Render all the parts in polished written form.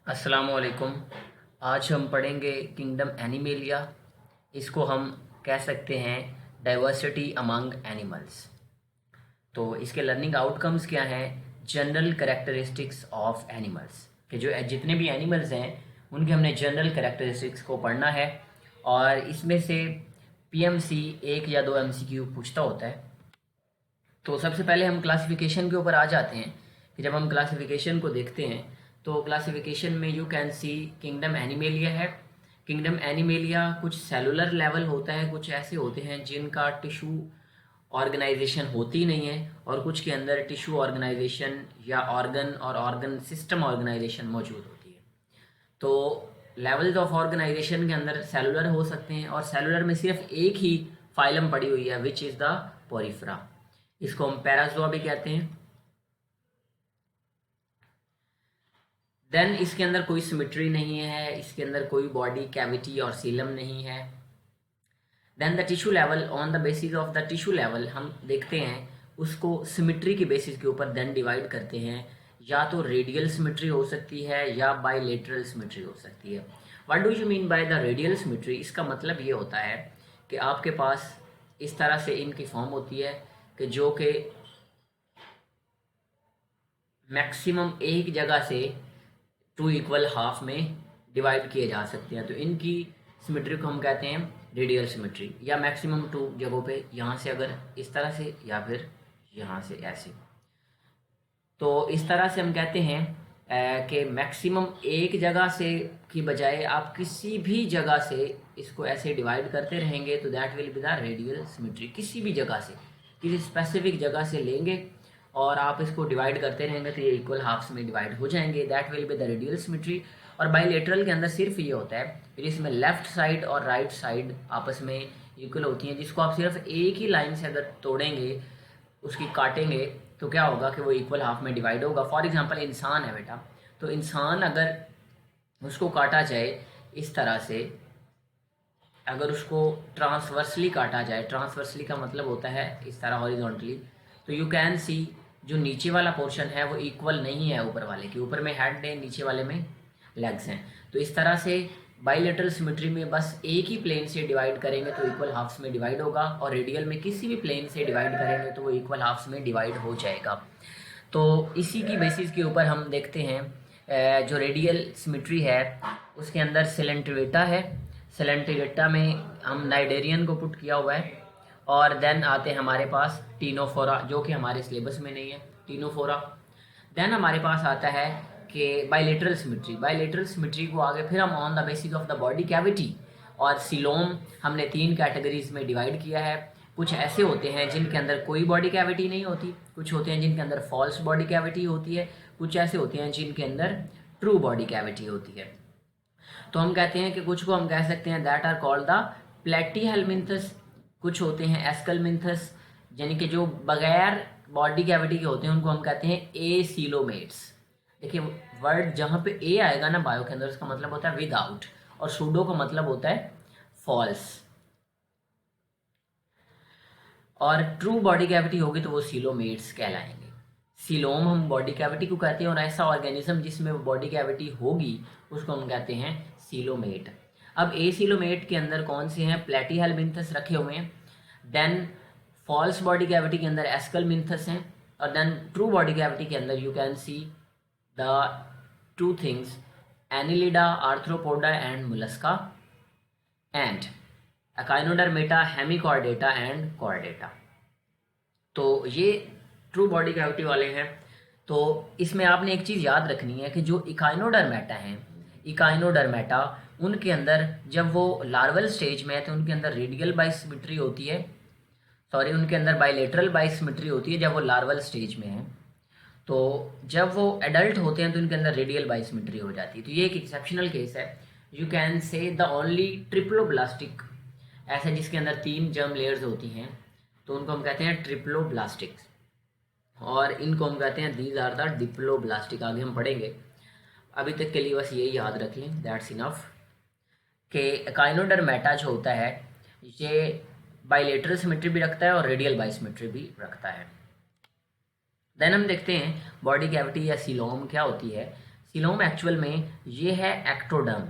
अस्सलामुअलैकुम। आज हम पढ़ेंगे किंगडम एनिमेलिया। इसको हम कह सकते हैं डाइवर्सिटी अमंग एनिमल्स। तो इसके लर्निंग आउटकम्स क्या हैं? जनरल कैरेक्टरिस्टिक्स ऑफ एनिमल्स, कि जो जितने भी एनिमल्स हैं उनके हमने जनरल कैरेक्टरिस्टिक्स को पढ़ना है। और इसमें से पीएमसी एक या दो एमसीक्यू पूछता होता है। तो सबसे पहले हम क्लासिफिकेशन के ऊपर आ जाते हैं कि जब हम क्लासिफिकेशन को देखते हैं तो क्लासिफिकेशन में you can C kingdom animalia है। किंगडम एनिमेलिया कुछ सेलुलर लेवल होता है, कुछ ऐसे होते हैं जिनका टिश्यू ऑर्गेनाइजेशन होती नहीं है, और कुछ के अंदर टिश्यू ऑर्गेनाइजेशन या ऑर्गन और ऑर्गन सिस्टम ऑर्गेनाइजेशन मौजूद होती है। तो लेवल्स ऑफ ऑर्गेनाइजेशन के अंदर सेलुलर हो सकते हैं, और सेलुलर में सिर्फ एक ही फाइलम पड़ी हुई है विच इज़ द पोरिफेरा। इसको हम पैराजोआ भी कहते हैं। देन इसके अंदर कोई सिमेट्री नहीं है, इसके अंदर कोई बॉडी कैविटी और सीलम नहीं है। Then the tissue level, on the basis of the tissue level हम देखते हैं उसको सिमेट्री के बेसिस के ऊपर देन डिवाइड करते हैं। या तो रेडियल सिमेट्री हो सकती है या बायलेटरल सिमेट्री हो सकती है। What do you mean by the radial symmetry? इसका मतलब ये होता है कि आपके पास इस तरह से इनकी फॉर्म होती है कि जो कि मैक्सिमम एक जगह से टू इक्वल हाफ में डिवाइड किए जा सकते हैं। तो इनकी सिमेट्री को हम कहते हैं रेडियल सिमेट्री, या मैक्सिमम टू जगहों पे, यहाँ से अगर इस तरह से या फिर यहाँ से ऐसे। तो इस तरह से हम कहते हैं कि मैक्सिमम एक जगह से की बजाय आप किसी भी जगह से इसको ऐसे डिवाइड करते रहेंगे तो that will be the radial symmetry. किसी भी जगह से, किसी स्पेसिफिक जगह से लेंगे और आप इसको डिवाइड करते रहेंगे तो ये इक्वल हाफ्स में डिवाइड हो जाएंगे, that will be the radial symmetry. और बाइलेटरल के अंदर सिर्फ ये होता है कि जिसमें लेफ्ट साइड और राइट साइड आपस में इक्वल होती हैं, जिसको आप सिर्फ एक ही लाइन से अगर तोड़ेंगे, उसकी काटेंगे, तो क्या होगा कि वो इक्वल हाफ में डिवाइड होगा। फॉर एग्जांपल इंसान है बेटा, तो इंसान अगर उसको काटा जाए इस तरह से, अगर उसको ट्रांसवर्सली काटा जाए, ट्रांसवर्सली का मतलब होता है इस तरह हॉरिजॉन्टली, तो यू कैन सी जो नीचे वाला पोर्शन है वो इक्वल नहीं है ऊपर वाले के। ऊपर में हेड है, नीचे वाले में लेग्स हैं। तो इस तरह से बाइलेटरल सिमेट्री में बस एक ही प्लेन से डिवाइड करेंगे तो इक्वल हाफ्स में डिवाइड होगा, और रेडियल में किसी भी प्लेन से डिवाइड करेंगे तो वो इक्वल हाफ्स में डिवाइड हो जाएगा। तो इसी की बेसिस के ऊपर हम देखते हैं जो रेडियल सिमेट्री है उसके अंदर सेलेंट्रेटा है। सेलेंट्रेटा में हम नाइडेरियन को पुट किया हुआ है। और देन आते हैं हमारे पास टीनोफोरा, जो कि हमारे सिलेबस में नहीं है, टीनोफोरा। देन हमारे पास आता है कि बाइलेटरल सिमेट्री। बाइलेटरल सिमेट्री को आगे फिर हम on the basis of the body cavity और सिलोम हमने तीन कैटेगरीज में डिवाइड किया है। कुछ ऐसे होते हैं जिनके अंदर कोई बॉडी कैविटी नहीं होती, कुछ होते हैं जिनके अंदर फॉल्स बॉडी कैविटी होती है, कुछ ऐसे होते हैं जिनके अंदर ट्रू बॉडी कैविटी होती है। तो हम कहते हैं कि कुछ को हम कह सकते हैं दैट आर कॉल्ड द प्लेटीहेलमिन्थस, कुछ होते हैं एस्कलमिन्थस, यानी कि जो बगैर बॉडी कैविटी के होते हैं उनको हम कहते हैं एसीलोमेट्स। देखिए वर्ड जहाँ पे ए आएगा ना बायो के अंदर, उसका मतलब होता है विदाउट, और सूडो का मतलब होता है फॉल्स। और ट्रू बॉडी कैविटी होगी तो वो सीलोमेट्स कहलाएंगे। सीलोम हम बॉडी कैविटी को कहते हैं, और ऐसा ऑर्गेनिज्म जिसमें बॉडी कैविटी होगी उसको हम कहते हैं सीलोमेट। अब ए सीलोमेट के अंदर कौन से हैं? प्लेटीहेलमिन्थस रखे हुए हैं। देन फॉल्स बॉडी कैविटी के अंदर एस्कलमिन्थस हैं। और देन ट्रू बॉडी कैविटी के अंदर you can see the two things, annelida, arthropoda and mollusca, and echinodermata, hemichordata and chordata. तो ये ट्रू बॉडी कैविटी वाले हैं। तो इसमें आपने एक चीज़ याद रखनी है कि जो इकाइनोडर्मेटा हैं, इकाइनोडर्मेटा, उनके अंदर जब वो लार्वल स्टेज में है तो उनके अंदर रेडियल बाइसिमेट्री होती है, सॉरी उनके अंदर बाइलेटरल बाइसिमेट्री होती है जब वो लार्वल स्टेज में है। तो जब वो एडल्ट होते हैं तो उनके अंदर रेडियल बाइसिमेट्री हो जाती है। तो ये एक एक्सेप्शनल केस है। You can say the only triploblastic, ऐसा जिसके अंदर तीन जर्म लेयर्स होती हैं तो उनको हम कहते हैं ट्रिप्लोब्लास्टिक्स, और इनको हम कहते हैं दीज आर द डिप्लोब्लास्टिक। आगे हम पढ़ेंगे, अभी तक के लिए बस यही याद रख लें, दैट्स इनफ। कि काइनोडर्मेटा जो होता है ये बाइलेटरल सिमेट्री भी रखता है और रेडियल बाइसिमेट्री भी रखता है। देन हम देखते हैं बॉडी कैविटी या सीलोम क्या होती है। सीलोम एक्चुअल में ये है एक्टोडर्म,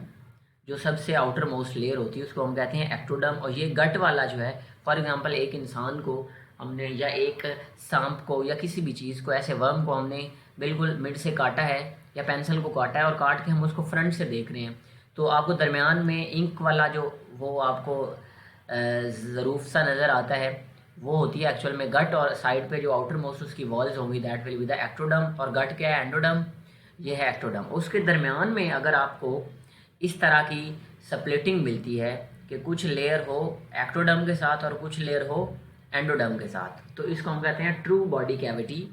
जो सबसे आउटर मोस्ट लेयर होती है उसको हम कहते हैं एक्टोडर्म। और ये गट वाला जो है, फॉर एग्जांपल एक इंसान को हमने या एक सांप को या किसी भी चीज़ को, ऐसे वर्म को हमने बिल्कुल मिड से काटा है या पेंसिल को काटा है और काट के हम उसको फ्रंट से देख रहे हैं, तो आपको दरमियान में इंक वाला जो वो आपको ज़रूफ सा नज़र आता है, वो होती है एक्चुअल में गट। और साइड पे जो आउटर मोस्ट उसकी वॉल्स होंगी that will be the ectoderm. और गट क्या है? एंडोडर्म। ये है एक्टोडर्म। उसके दरमियान में अगर आपको इस तरह की स्प्लिटिंग मिलती है कि कुछ लेयर हो एक्टोडर्म के साथ और कुछ लेयर हो एंडोडर्म के साथ, तो इसको हम कहते हैं ट्रू बॉडी कैविटी,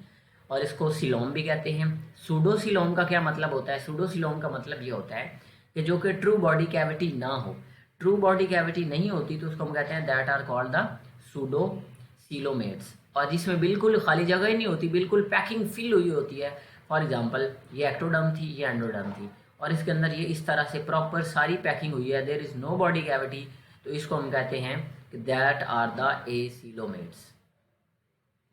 और इसको सीलोम भी कहते हैं। सूडोसीलोम का क्या मतलब होता है? सूडोसीलोम का मतलब ये होता है कि जो कि ट्रू बॉडी कैविटी ना हो। ट्रू बॉडी कैविटी नहीं होती तो उसको हम कहते हैं दैट आर कॉल्ड द सूडोसीलोमेट्स। और जिसमें बिल्कुल खाली जगह ही नहीं होती, बिल्कुल पैकिंग फिल हुई होती है। फॉर एग्जांपल ये एक्टोडर्म थी, ये एंडोडर्म थी, और इसके अंदर ये इस तरह से प्रॉपर सारी पैकिंग हुई है, there is no body cavity, तो इसको हम कहते हैं कि दैट आर द एसीलोमेट्स।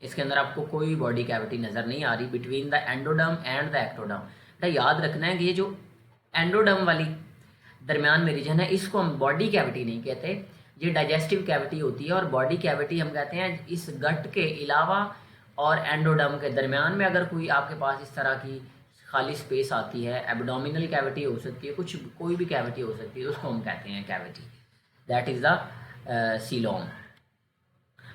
इसके अंदर आपको कोई बॉडी कैविटी नज़र नहीं आ रही between the endoderm and the ectoderm. बेटा याद रखना है कि ये जो एंडोडर्म वाली दरमियान में रीजन है, इसको हम बॉडी कैविटी नहीं कहते, ये डाइजेस्टिव कैविटी होती है। और बॉडी कैविटी हम कहते हैं इस गट के अलावा और एंडोडर्म के दरमियान में अगर कोई आपके पास इस तरह की खाली स्पेस आती है, एब्डोमिनल कैविटी हो सकती है, कुछ कोई भी कैविटी हो सकती है, उसको हम कहते हैं cavity, that is the coelom.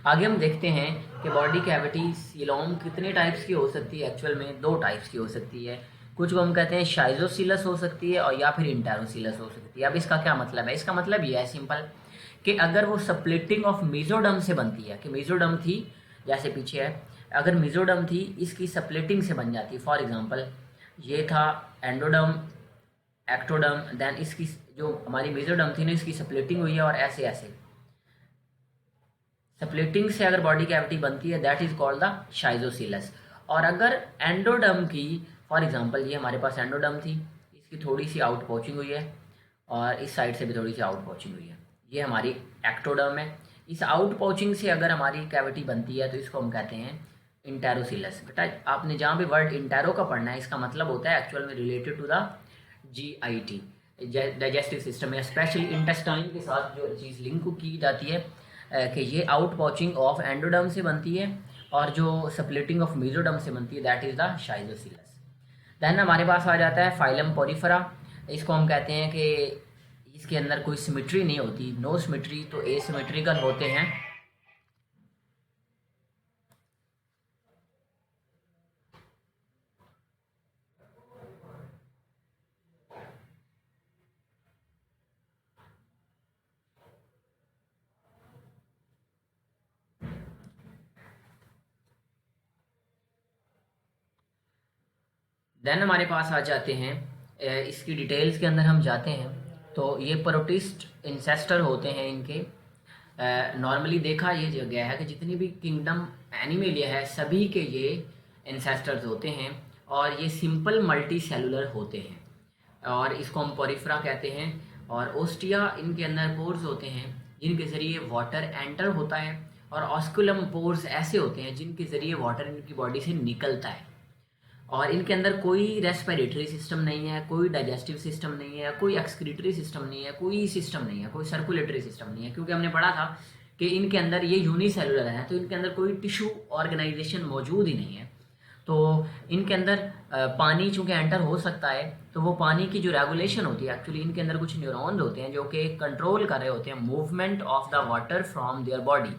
आगे हम देखते हैं कि बॉडी कैविटी सीलोम कितने टाइप्स की हो सकती है। एक्चुअल में 2 टाइप्स की हो सकती है। कुछ को हम कहते हैं शाइजोसिलस हो सकती है और या फिर इंटेरोसिलस हो सकती है। अब इसका क्या मतलब है? इसका मतलब ये है सिंपल कि अगर वो स्प्लिटिंग ऑफ मेसोडर्म से बनती है, कि मेसोडर्म थी जैसे पीछे है, अगर मेसोडर्म थी इसकी स्प्लिटिंग से बन जाती है। फॉर एग्जांपल ये था एंडोडर्म, एक्टोडर्म, देन इसकी जो हमारी मेसोडर्म थी ना, इसकी स्प्लिटिंग हुई है और ऐसे ऐसे स्प्लिटिंग से अगर बॉडी कैविटी बनती है दैट इज कॉल्ड द शाइजोसिलस। और अगर एंडोडर्म की, फॉर एग्जांपल ये हमारे पास एंडोडर्म थी, इसकी थोड़ी सी आउट पोचिंग हुई है और इस साइड से भी थोड़ी सी आउट पोचिंग हुई है, ये हमारी एक्टोडर्म है। इस आउट पोचिंग से अगर हमारी कैविटी बनती है तो इसको हम कहते हैं इंटेरोसिलस। बेटा आपने जहाँ भी वर्ड इंटेरो का पढ़ना है, इसका मतलब होता है एक्चुअल में related to the GIT, digestive system या स्पेशल इंटेस्टाइन के साथ जो चीज़ लिंक की जाती है कि ये आउट पोचिंग ऑफ एंडोडर्म से बनती है और जो स्प्लिटिंग ऑफ मेसोडर्म से बनती है दैट इज़ द शाइजोसिलस। देन हमारे पास आ जाता है फाइलम पोरिफेरा। इसको हम कहते हैं कि इसके अंदर कोई सिमेट्री नहीं होती, नो सिमेट्री, तो एसिमेट्रिकल होते हैं। देन हमारे पास आ जाते हैं, इसकी डिटेल्स के अंदर हम जाते हैं तो ये प्रोटिस्ट इंसेस्टर होते हैं इनके। नॉर्मली देखा ये गया है कि जितनी भी किंगडम एनिमेलिया है सभी के ये इंसेस्टर्स होते हैं और ये सिंपल मल्टी सेलुलर होते हैं और इसको हम पोरिफेरा कहते हैं। और ओस्टिया, इनके अंदर पोर्स होते हैं जिनके ज़रिए वाटर एंटर होता है, और ऑस्कुलम पोर्स ऐसे होते हैं जिनके ज़रिए वाटर इनकी बॉडी से निकलता है। और इनके अंदर कोई रेस्पिरेटरी सिस्टम नहीं है, कोई डाइजेस्टिव सिस्टम नहीं है, कोई एक्सक्रीटरी सिस्टम नहीं है, कोई सिस्टम नहीं है, कोई सर्कुलेटरी सिस्टम नहीं है, क्योंकि हमने पढ़ा था कि इनके अंदर ये यूनिसेलुलर है, तो इनके अंदर कोई टिश्यू ऑर्गेनाइजेशन मौजूद ही नहीं है। तो इनके अंदर पानी चूँकि एंटर हो सकता है तो वो पानी की जो रेगुलेशन होती है, एक्चुअली इनके अंदर कुछ न्यूरॉन्स होते हैं जो कि कंट्रोल कर रहे होते हैं movement of the water from their body.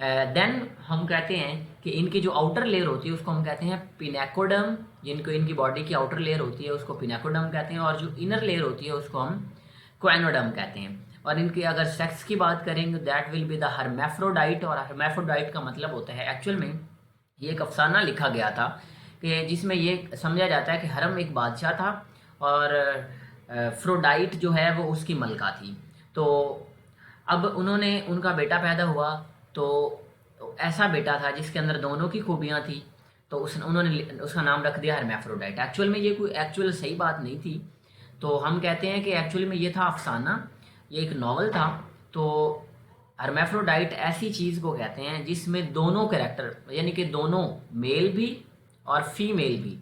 Then हम कहते हैं कि इनकी जो आउटर लेयर होती है उसको हम कहते हैं पिनेकोडर्म, जिनको इनकी बॉडी की आउटर लेयर होती है उसको पिनेकोडर्म कहते हैं, और जो इनर लेयर होती है उसको हम क्वेनोडर्म कहते हैं। और इनकी अगर सेक्स की बात करेंगे that will be the hermaphrodite. और हर्मेफ्रोडाइट का मतलब होता है, एक्चुअल में ये एक अफसाना लिखा गया था कि जिसमें ये समझा जाता है कि हरम एक बादशाह था और फ्रोडाइट जो है वो उसकी मलका थी। तो अब उन्होंने, उनका बेटा पैदा हुआ तो ऐसा बेटा था जिसके अंदर दोनों की खूबियाँ थी, तो उन्होंने उसका नाम रख दिया हर्मेफ्रोडाइट। एक्चुअल में ये कोई एक्चुअल सही बात नहीं थी, तो हम कहते हैं कि एक्चुअली में ये था अफसाना, ये एक नावल था। तो हर्मेफ्रोडाइट ऐसी चीज़ को कहते हैं जिसमें दोनों कैरेक्टर, यानी कि दोनों मेल भी और फीमेल भी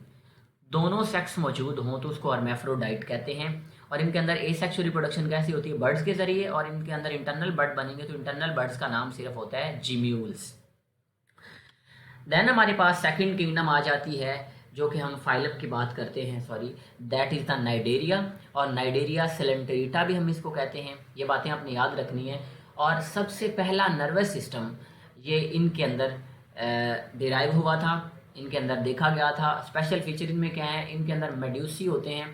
दोनों सेक्स मौजूद हों तो उसको हर्मेफ्रोडाइट कहते हैं। और इनके अंदर एसेक्सुअल रिप्रोडक्शन कैसी होती है, बर्ड्स के जरिए, और इनके अंदर इंटरनल बर्ड बनेंगे तो इंटरनल बर्ड्स का नाम सिर्फ होता है जिम्यूल्स। देन हमारे पास सेकंड किंगडम आ जाती है, जो कि हम फाइलम की बात करते हैं, sorry, that is the Cnidaria, और नाइडेरिया सिलेंट्रेटा भी हम इसको कहते हैं। ये बातें आपने याद रखनी है। और सबसे पहला नर्वस सिस्टम ये इनके अंदर डिराइव हुआ था, इनके अंदर देखा गया था। स्पेशल फीचर इनमें क्या है, इनके अंदर मेड्यूसी होते हैं,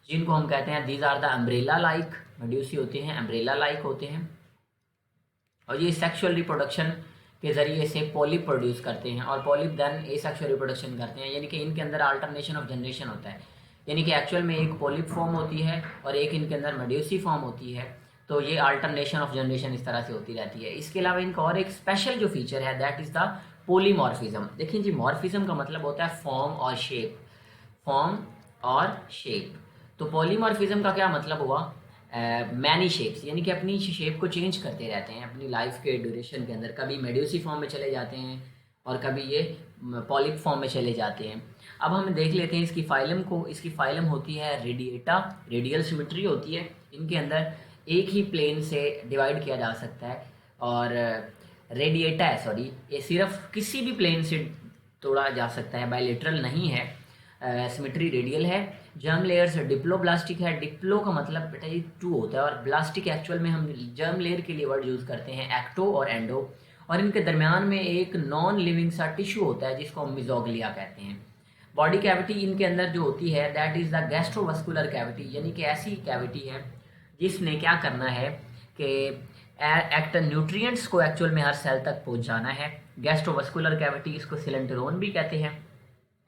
जिनको हम कहते हैं these are the umbrella like, medusae होते हैं, अम्ब्रेला लाइक होते हैं। और ये सेक्सुअल रिप्रोडक्शन के ज़रिए से पॉलिप प्रोड्यूस करते हैं, और पॉलिप देन एसेक्सुअल रिप्रोडक्शन करते हैं, यानी कि इनके अंदर अल्टरनेशन ऑफ जनरेशन होता है, यानी कि एक्चुअल में एक पॉलिप फॉर्म होती है और एक इनके अंदर मेड्यूसी फॉर्म होती है। तो ये अल्टरनेशन ऑफ जनरेशन इस तरह से होती रहती है। इसके अलावा इनका और एक स्पेशल जो फीचर है दैट इज़ द पोलीमॉर्फिज्म। देखिए जी, मॉर्फिज्म का मतलब होता है फॉर्म और शेप, फॉर्म और शेप। तो पॉलीमॉर्फिज्म का क्या मतलब हुआ, मैनी शेप्स, यानी कि अपनी शेप को चेंज करते रहते हैं अपनी लाइफ के ड्यूरेशन के अंदर। कभी मेड्यूसी फॉर्म में चले जाते हैं और कभी ये पॉलिप फॉर्म में चले जाते हैं। अब हम देख लेते हैं इसकी फाइलम को। इसकी फाइलम होती है रेडिएटा, रेडियल सिमेट्री होती है। इनके अंदर एक ही प्लेन से डिवाइड किया जा सकता है, और रेडिएटा है, सॉरी, ये सिर्फ किसी भी प्लेन से तोड़ा जा सकता है, बायलेटरल नहीं है। सिमेट्री रेडियल है। जर्म लेयर्स डिप्लोब्लास्टिक है। डिप्लो का मतलब बेटा ये 2 होता है, और ब्लास्टिक एक्चुअल में हम जर्म लेयर के लिए वर्ड यूज़ करते हैं एक्टो और एंडो। और इनके दरमियान में एक नॉन लिविंग सा टिश्यू होता है जिसको हम मिजोग्लिया कहते हैं। बॉडी कैविटी इनके अंदर जो होती है दैट इज़ द गैस्ट्रोवस्कुलर कैविटी, यानी कि ऐसी कैविटी है जिसने क्या करना है कि एक्ट न्यूट्रिएंट्स को एक्चुअल में हर सेल तक पहुंचाना है। गैस्ट्रोवस्कुलर कैविटी, इसको सिलेंटरोन भी कहते हैं।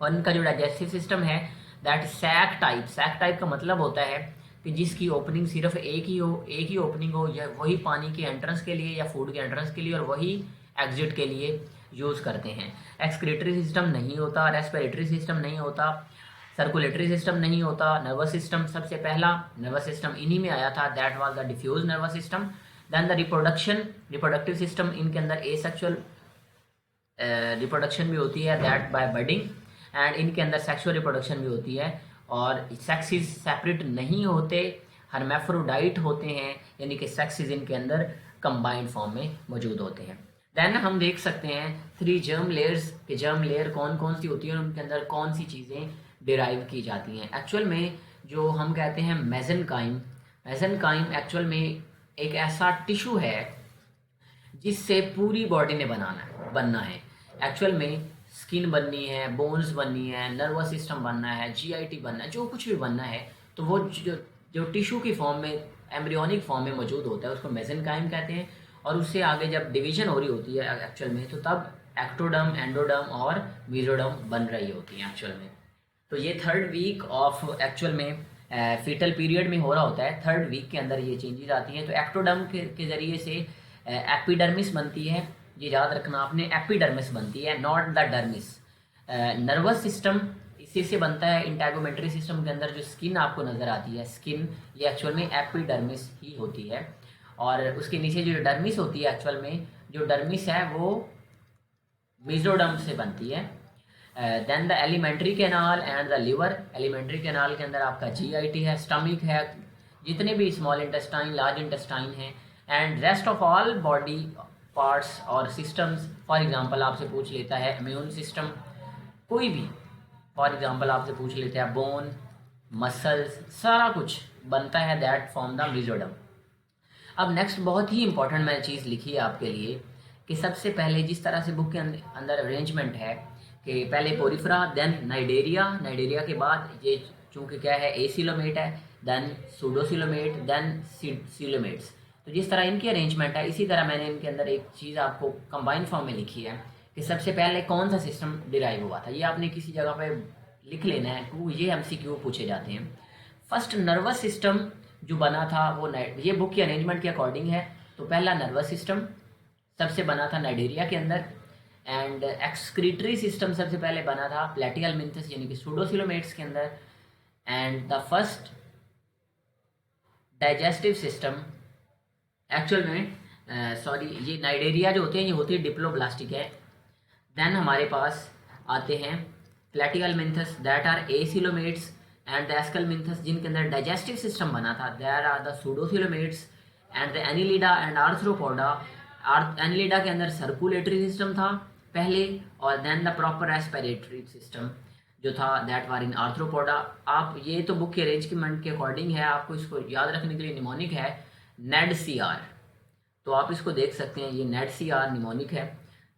और इनका जो डाइजेस्टिव सिस्टम है that sac type. Sac type का मतलब होता है कि जिसकी ओपनिंग सिर्फ एक ही ओपनिंग हो, या वही पानी के एंट्रेंस के लिए या फूड के एंट्रेंस के लिए, और वही एग्जिट के लिए यूज़ करते हैं। एक्सक्रीटरी सिस्टम नहीं होता, रेस्पिरेटरी सिस्टम नहीं होता, सर्कुलेटरी सिस्टम नहीं होता। नर्वस सिस्टम, सबसे पहला नर्वस सिस्टम इन्हीं में आया था, that was the diffuse nervous system. Then the reproductive system, इनके अंदर एसेक्सुअल रिप्रोडक्शन भी होती है दैट बाय बडिंग, एंड इनके अंदर सेक्सुअल रिप्रोडक्शन भी होती है, और सेक्सेस सेपरेट नहीं होते, हर्मेफ्रोडाइट होते हैं, यानी कि सेक्सेस इनके अंदर कंबाइंड फॉर्म में मौजूद होते हैं। देन हम देख सकते हैं 3 जर्म लेयर्स के जर्म लेयर कौन कौन सी होती है और उनके अंदर कौन सी चीज़ें डिराइव की जाती हैं। एक्चुअल में जो हम कहते हैं मेसेनकाइम, मेसेनकाइम एक्चुअल में एक ऐसा टिश्यू है जिससे पूरी बॉडी ने बनना है। एक्चुअल में स्किन बननी है, बोन्स बननी है, नर्वस सिस्टम बनना है, जीआईटी बनना है, जो कुछ भी बनना है, तो वो जो टिश्यू की फॉर्म में, एम्ब्रियोनिक फॉर्म में मौजूद होता है उसको मेसेनकाइम कहते हैं। और उससे आगे जब डिवीजन हो रही होती है एक्चुअल में, तो तब एक्टोडर्म, एंडोडर्म और मीजोडर्म बन रही होती हैं एक्चुअल में। तो ये 3rd वीक ऑफ एक्चुअल में फीटल पीरियड में हो रहा होता है। 3rd वीक के अंदर ये चेंजेस आती हैं। तो एक्टोडर्म के ज़रिए से एपिडर्मिस बनती है, ये याद रखना आपने, एपिडर्मिस बनती है, not the dermis. Nervous system इसी से बनता है। इंटेगोमेंट्री सिस्टम के अंदर जो स्किन आपको नज़र आती है, स्किन, ये एक्चुअल में एपिडर्मिस ही होती है। और उसके नीचे जो डर्मिस होती है, एक्चुअल में जो डर्मिस है वो मेसोडर्म से बनती है। Then the alimentary canal and the liver. Alimentary canal के अंदर आपका जीआईटी है, स्टमक है, जितने भी स्मॉल इंटेस्टाइन, लार्ज इंटेस्टाइन है, and rest of all body parts और सिस्टम्स। फॉर एग्जांपल आपसे पूछ लेता है इम्यून सिस्टम, कोई भी, फॉर एग्जांपल आपसे पूछ लेता है बोन, मसल्स, सारा कुछ बनता है दैट फॉर्म द मेसोडर्म। अब नेक्स्ट बहुत ही इंपॉर्टेंट मैंने चीज़ लिखी है आपके लिए कि सबसे पहले जिस तरह से बुक के अंदर अरेंजमेंट है कि पहले पोरिफेरा, देन नाइडेरिया, नाइडेरिया के बाद ये चूँकि क्या है एसिलोमेट है, देन सूडोसिलोमेट, देन सिलोमेट्स। तो जिस तरह इनकी अरेंजमेंट है इसी तरह मैंने इनके अंदर एक चीज़ आपको कंबाइंड फॉर्म में लिखी है कि सबसे पहले कौन सा सिस्टम डिराइव हुआ था। ये आपने किसी जगह पे लिख लेना है, क्यों ये एमसीक्यू पूछे जाते हैं। फर्स्ट नर्वस सिस्टम जो बना था वो ये बुक की अरेंजमेंट के अकॉर्डिंग है। तो पहला नर्वस सिस्टम सबसे बना था नाइडेरिया के अंदर, एंड एक्सक्रीटरी सिस्टम सबसे पहले बना था प्लेटियल मिंथस यानी कि सूडोसिलोमेट्स के अंदर, and the first digestive system actual में सॉरी ये नाइडेरिया जो होते हैं ये होती है डिप्लोब्लास्टिक है। देन हमारे पास आते हैं platyhelminthes that are acoelomates and the aschelminthes जिनके अंदर डाइजेस्टिव सिस्टम बना था, there are the pseudocoelomates and the annelida and arthropoda. Annelida के अंदर सर्कुलेटरी सिस्टम था पहले, और then the proper respiratory system जो था दैट वार इन आर्थ्रोपोडा। आप ये तो बुक के अरेंजमेंट के अकॉर्डिंग है, आपको इसको याद रखने के लिए निमोनिक है नेड सी आर, तो आप इसको देख सकते हैं, ये नेड सी आर निमोनिक है।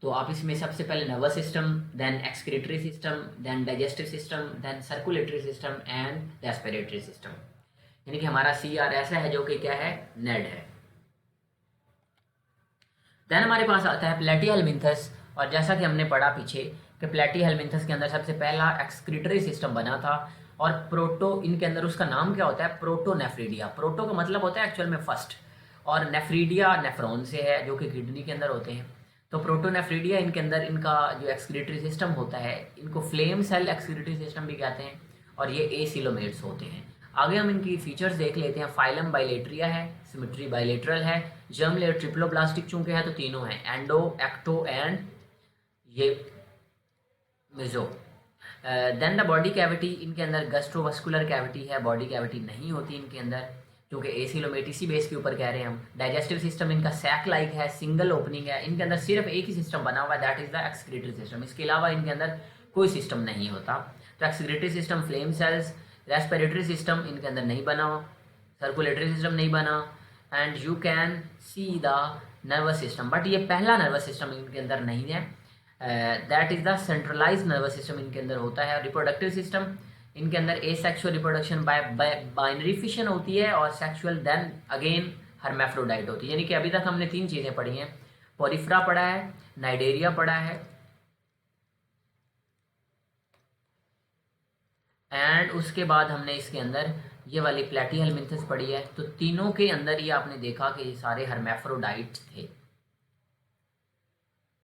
तो आप इसमें सबसे पहले nervous system, then excretory system, then digestive system, then circulatory system and respiratory system, यानी कि हमारा सी आर ऐसा है जो कि क्या है, नेड है। देन हमारे पास आता है प्लेटिहेलमिन्थस, और जैसा कि हमने पढ़ा पीछे कि प्लेटिहेलमिन्थस के अंदर सबसे पहला एक्सक्रीटरी सिस्टम बना था, और प्रोटो, इनके अंदर उसका नाम क्या होता है, प्रोटोनेफ्रीडिया। प्रोटो का मतलब होता है एक्चुअल में फर्स्ट, और नेफ्रीडिया नेफ्रॉन से है जो कि किडनी के अंदर होते हैं। तो प्रोटोनेफ्रीडिया इनके अंदर इनका जो एक्सक्रीटरी सिस्टम होता है, इनको फ्लेम सेल एक्सक्रीटरी सिस्टम भी कहते हैं, और ये एसिलोमेट्स होते हैं। आगे हम इनकी फीचर्स देख लेते हैं। फाइलम बाइलेट्रिया है, सिमेट्री बाइलेटरल है, जर्म लेयर ट्रिप्लोब्लास्टिक चूंकि है तो तीनों हैं, एंडो, एक्टो एंड ये meso. Then the body cavity, इनके अंदर गैस्ट्रोवास्कुलर कैविटी है, बॉडी कैविटी नहीं होती इनके अंदर, क्योंकि एसिलोमेट इसी बेस के ऊपर कह रहे हैं हम। डाइजेस्टिव सिस्टम इनका सैक लाइक है, सिंगल ओपनिंग है, इनके अंदर सिर्फ एक ही सिस्टम बना हुआ है, that is the excretory system, इसके अलावा इनके अंदर कोई सिस्टम नहीं होता। तो excretory system, flame cells, respiratory system इनके अंदर नहीं बना, सर्कुलेटरी सिस्टम नहीं बना, and you can see the nervous system, but ये पहला नर्वस सिस्टम इनके अंदर नहीं है, that is the centralize nervous system इनके अंदर होता है। रिप्रोडक्टिव सिस्टम, इनके अंदर asexual reproduction by binary fission होती है, और सेक्सुअल देन अगेन हर्मेफ्रोडाइट होती है। यानी कि अभी तक हमने तीन चीज़ें पढ़ी हैं, पोरिफ्रा पढ़ा है, नाइडेरिया पढ़ा है, एंड उसके बाद हमने इसके अंदर ये वाली प्लेटिहेलमिन्थस पढ़ी है। तो तीनों के अंदर ये आपने देखा कि ये सारे हर्मेफ्रोडाइट थे।